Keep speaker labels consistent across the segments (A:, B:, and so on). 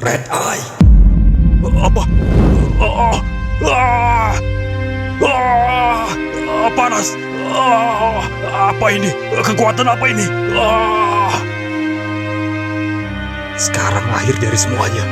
A: Red Eye.
B: Apa? Ah, ah, panas. Apa ini? Kekuatan apa ini?
A: Sekarang akhir dari semuanya.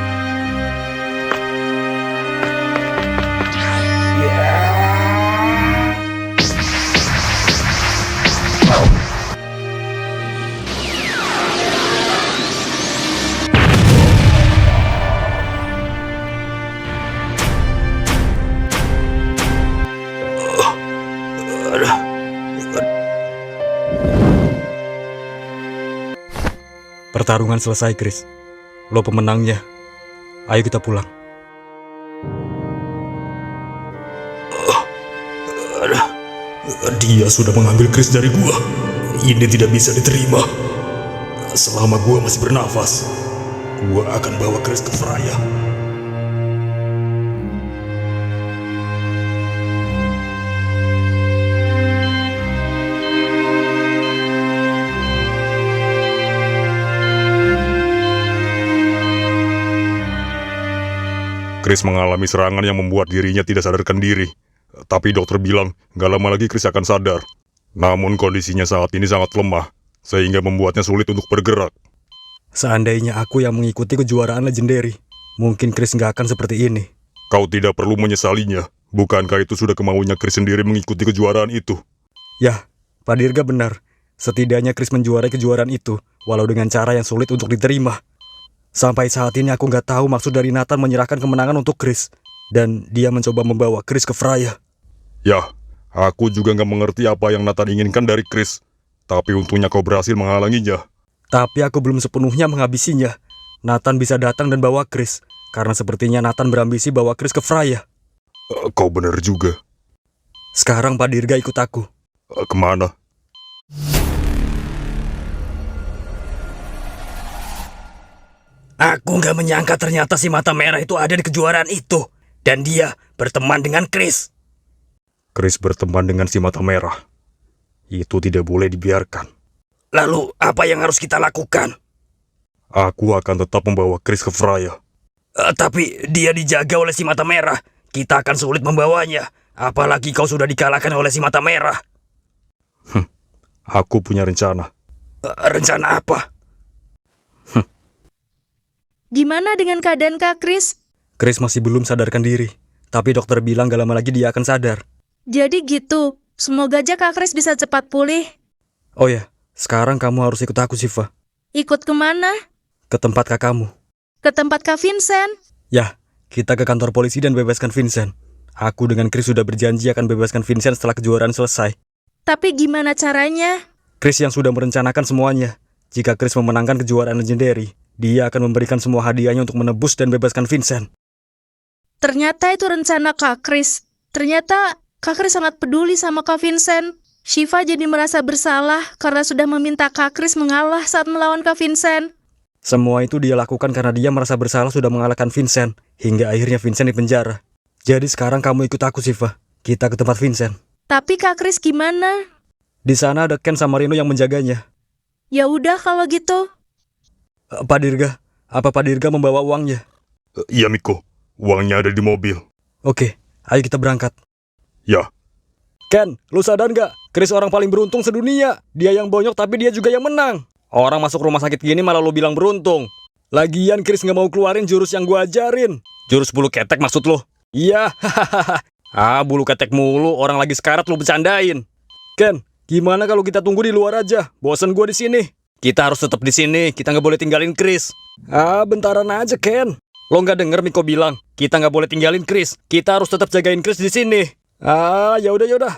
B: Pertarungan selesai, Chris. Lo pemenangnya. Ayo kita pulang.
A: Dia sudah mengambil Chris dari gua. Ini tidak bisa diterima. Selama gua masih bernafas, gua akan bawa Chris ke Freya.
B: Chris mengalami serangan yang membuat dirinya tidak sadarkan diri. Tapi dokter bilang, gak lama lagi Chris akan sadar. Namun kondisinya saat ini sangat lemah, sehingga membuatnya sulit untuk bergerak. Seandainya aku yang mengikuti kejuaraan legendary, mungkin Chris gak akan seperti ini. Kau tidak perlu menyesalinya. Bukankah itu sudah kemauannya Chris sendiri mengikuti kejuaraan itu? Ya, Pak Dirga benar. Setidaknya Chris menjuarai kejuaraan itu, walau dengan cara yang sulit untuk diterima. Sampai saat ini aku nggak tahu maksud dari Nathan menyerahkan kemenangan untuk Chris. Dan dia mencoba membawa Chris ke Freya. Ya, aku juga nggak mengerti apa yang Nathan inginkan dari Chris. Tapi untungnya kau berhasil menghalanginya. Tapi aku belum sepenuhnya menghabisinya. Nathan bisa datang dan bawa Chris. Karena sepertinya Nathan berambisi bawa Chris ke Freya. Kau benar juga. Sekarang Pak Dirga ikut aku. Kemana?
C: Aku nggak menyangka ternyata si mata merah itu ada di kejuaraan itu. Dan dia berteman dengan Chris.
B: Chris berteman dengan si mata merah. Itu tidak boleh dibiarkan.
C: Lalu apa yang harus kita lakukan?
B: Aku akan tetap membawa Chris ke Freya.
C: Tapi dia dijaga oleh si mata merah. Kita akan sulit membawanya. Apalagi kau sudah dikalahkan oleh si mata merah.
B: Aku punya rencana.
C: Rencana apa?
D: Gimana dengan keadaan Kak Chris?
B: Chris masih belum sadarkan diri. Tapi dokter bilang gak lama lagi dia akan sadar.
D: Jadi gitu, semoga aja Kak Chris bisa cepat pulih.
B: Oh ya, sekarang kamu harus ikut aku, Siva.
D: Ikut kemana?
B: Ke tempat kakakmu.
D: Ke tempat Kak Vincent?
B: Ya, kita ke kantor polisi dan bebaskan Vincent. Aku dengan Chris sudah berjanji akan bebaskan Vincent setelah kejuaraan selesai.
D: Tapi gimana caranya?
B: Chris yang sudah merencanakan semuanya. Jika Chris memenangkan kejuaraan legendary, dia akan memberikan semua hadiahnya untuk menebus dan bebaskan Vincent.
D: Ternyata itu rencana Kak Chris. Ternyata Kak Chris sangat peduli sama Kak Vincent. Shiva jadi merasa bersalah karena sudah meminta Kak Chris mengalah saat melawan Kak Vincent.
B: Semua itu dia lakukan karena dia merasa bersalah sudah mengalahkan Vincent. Hingga akhirnya Vincent dipenjara. Jadi sekarang kamu ikut aku, Siva. Kita ke tempat Vincent.
D: Tapi Kak Chris gimana?
B: Di sana ada Ken sama Rino yang menjaganya.
D: Ya udah kalau gitu.
B: Pak Dirga, apa Pak Dirga membawa uangnya? Iya, Miko. Uangnya ada di mobil. Oke, ayo kita berangkat. Ya. Ken, lu sadar nggak? Chris orang paling beruntung sedunia. Dia yang bonyok tapi dia juga yang menang. Orang masuk rumah sakit gini malah lu bilang beruntung. Lagian Chris nggak mau keluarin jurus yang gua ajarin. Jurus bulu ketek maksud lu? Iya, hahaha. Bulu ketek mulu, orang lagi sekarat lu bercandain. Ken, gimana kalau kita tunggu di luar aja? Bosan gua di sini. Kita harus tetap di sini, kita nggak boleh tinggalin Chris. Bentaran aja, Ken. Lo nggak denger Miko bilang, kita nggak boleh tinggalin Chris. Kita harus tetap jagain Chris di sini. Ya udah.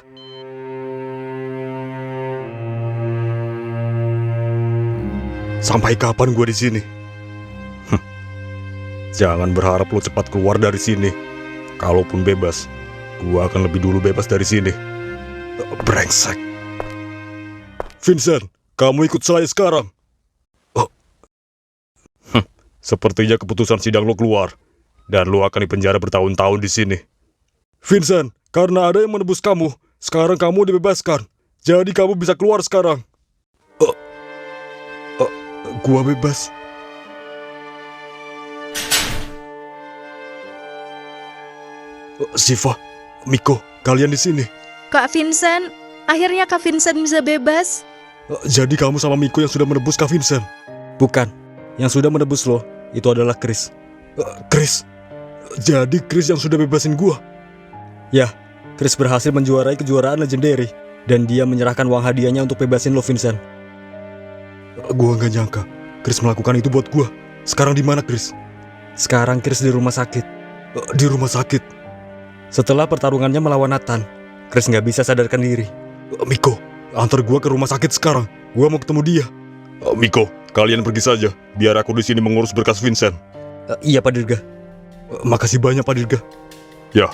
B: Sampai kapan gue di sini? Jangan berharap lo cepat keluar dari sini. Kalaupun bebas, gue akan lebih dulu bebas dari sini. Brengsek. Vincent, kamu ikut saya sekarang. Sepertinya keputusan sidang lo keluar. Dan lo akan dipenjara bertahun-tahun di sini. Vincent, karena ada yang menebus kamu, sekarang kamu dibebaskan. Jadi kamu bisa keluar sekarang. Gua bebas.
A: Shiva, Miko, kalian di sini.
D: Kak Vincent, akhirnya Kak Vincent bisa bebas.
A: Jadi kamu sama Miko yang sudah menebus Kak Vincent?
E: Bukan, yang sudah menebus lo itu adalah Chris.
A: Chris? Jadi Chris yang sudah bebasin gua?
E: Ya, Chris berhasil menjuarai kejuaraan legendary dan dia menyerahkan uang hadiahnya untuk bebasin lo, Vincent.
A: Gua nggak nyangka Chris melakukan itu buat gua. Sekarang di mana Chris?
E: Sekarang Chris di rumah sakit.
A: Di rumah sakit?
E: Setelah pertarungannya melawan Nathan, Chris nggak bisa sadarkan diri.
A: Miko, antar gua ke rumah sakit sekarang. Gua mau ketemu dia.
B: Miko, kalian pergi saja. Biar aku di sini mengurus berkas Vincent.
E: Iya, Pak Dirga.
A: Makasih banyak Pak Dirga.
B: Ya.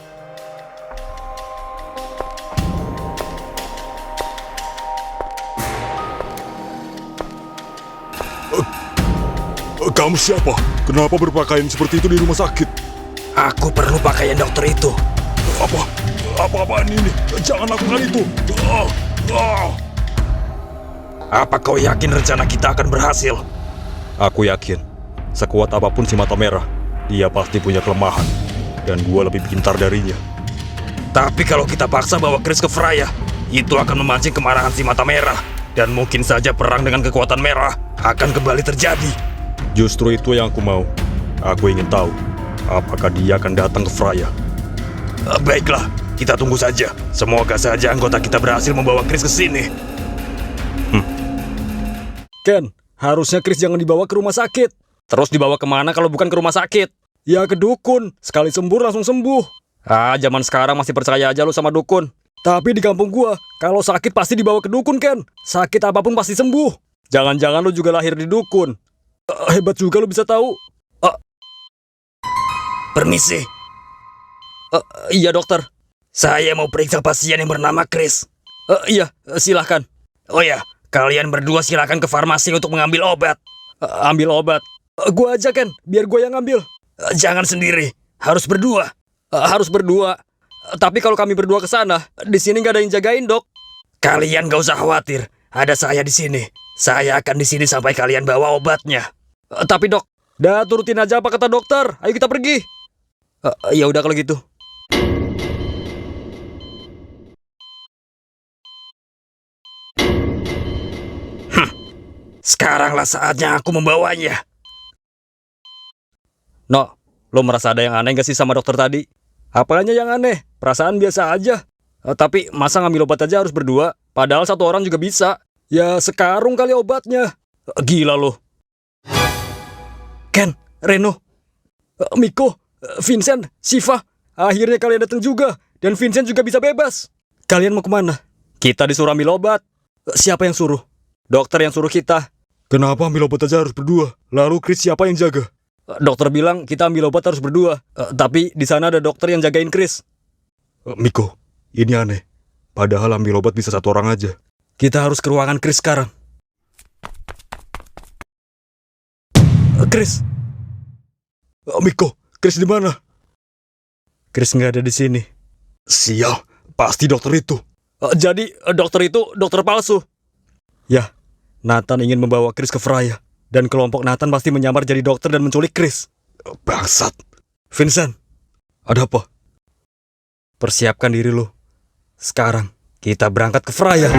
A: Kamu siapa? Kenapa berpakaian seperti itu di rumah sakit?
C: Aku perlu pakaian dokter itu.
A: Apa-apaan ini? Jangan lakukan itu.
C: Apa kau yakin rencana kita akan berhasil?
B: Aku yakin, sekuat apapun si mata merah, dia pasti punya kelemahan. Dan gua lebih pintar darinya.
C: Tapi kalau kita paksa bawa Chris ke Freya, itu akan memancing kemarahan si mata merah. Dan mungkin saja perang dengan kekuatan merah akan kembali terjadi.
B: Justru itu yang aku mau. Aku ingin tahu, apakah dia akan datang ke Freya.
C: Baiklah, kita tunggu saja. Semoga saja anggota kita berhasil membawa Chris ke sini.
E: Ken, harusnya Chris jangan dibawa ke rumah sakit. Terus dibawa kemana kalau bukan ke rumah sakit? Ya ke dukun, sekali sembuh langsung sembuh. Zaman sekarang masih percaya aja lu sama dukun. Tapi di kampung gua, kalau sakit pasti dibawa ke dukun, Ken. Sakit apapun pasti sembuh. Jangan-jangan lu juga lahir di dukun. Hebat juga lu bisa tahu.
C: Permisi.
E: Iya dokter.
C: Saya mau periksa pasien yang bernama Chris.
E: Iya, silahkan.
C: Oh ya, kalian berdua silakan ke farmasi untuk mengambil obat.
E: Ambil obat. Gua aja, Ken, biar gua yang ambil.
C: Jangan sendiri, harus berdua.
E: Harus berdua. Tapi kalau kami berdua ke sana, di sini nggak ada yang jagain, Dok.
C: Kalian gak usah khawatir, ada saya di sini. Saya akan di sini sampai kalian bawa obatnya.
E: Tapi Dok, dah turutin aja apa kata dokter. Ayo kita pergi. Ya udah kalau gitu.
C: Sekaranglah saatnya aku membawanya.
E: No, lo merasa ada yang aneh gak sih sama dokter tadi? Apanya yang aneh? Perasaan biasa aja. Tapi masa ngambil obat aja harus berdua? Padahal satu orang juga bisa. Ya sekarung kali obatnya. Gila lo. Ken, Reno, Miko, Vincent, Shiva. Akhirnya kalian datang juga. Dan Vincent juga bisa bebas. Kalian mau kemana? Kita disuruh ambil obat. Siapa yang suruh? Dokter yang suruh kita.
A: Kenapa ambil obat aja harus berdua? Lalu Chris siapa yang jaga?
E: Dokter bilang kita ambil obat harus berdua. Tapi di sana ada dokter yang jagain Chris.
A: Miko, ini aneh. Padahal ambil obat bisa satu orang aja.
E: Kita harus ke ruangan Chris sekarang. Chris.
A: Miko, Chris di mana?
E: Chris nggak ada di sini.
A: Sial, pasti dokter itu.
E: Jadi dokter itu dokter palsu. Ya, Nathan ingin membawa Chris ke Freya. Dan kelompok Nathan pasti menyamar jadi dokter dan menculik Chris.
A: Bangsat.
E: Vincent,
A: Ada apa?
E: persiapkan diri lo. Sekarang kita berangkat ke Freya.